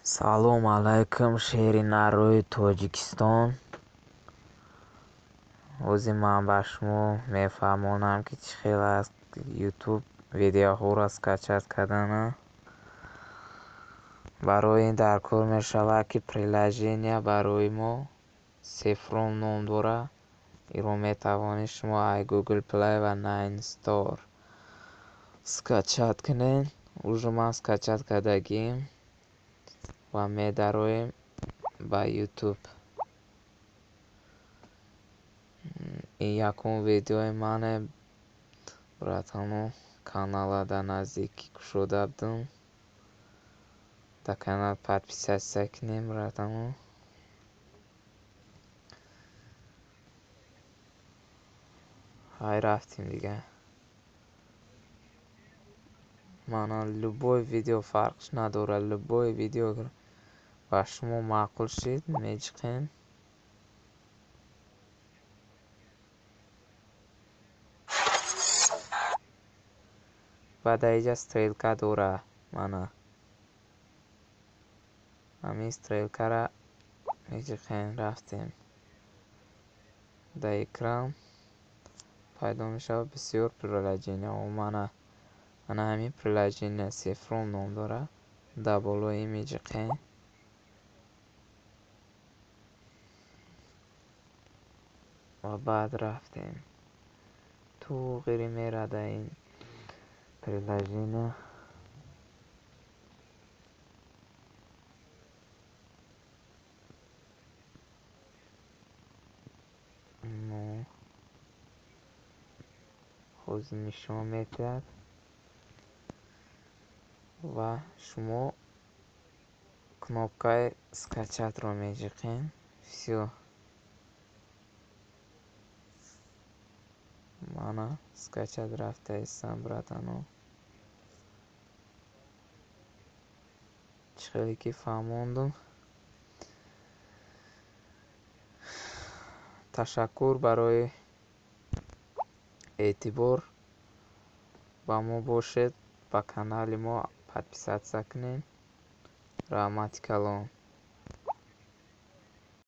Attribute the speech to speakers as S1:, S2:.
S1: Салом алайкум, шери нарои Тоҷикистон. Рӯзи ман ба шумо мефармонам, ки чӣ хел аст ютуб видеоҳоро скачат кардан. Барои ин дар кор мешавад, ки приложения барои мо Saffron ном дорад. инро метавонед шумо аз Google Play ва Nine Store скачат кунед. уже ман скачат кардагим ва медароем ба ютуб. ин якум видеои мане. братану канала да наздики кушода будем. да канал подписаться кунем, братану. ҳай рафтем дига. мана любой видео фарқш надорад. любой видео ба шумо маъқул шид мечиқем. баъд инҷа стрелка дорад. мана ҳамин стрелкара мечиқем. рафтем дар экран пайдо мешавад бисёр приложенияҳо. мана ҳамин приложения Saffron ном дорад. дар боло ин мечиқем. ва баъд рафтем туғири мерад дар ин приложения. ҳозир нишон медиҳад ва шумо кнопкаи скачатро мечиқем. всё. мана скачат рафтаистам, братану. чӣ хеле ки фаҳмондум. ташаккур барои эътибор. ба мо бошед. ба канали мо подписаться кунед. раҳмати калон.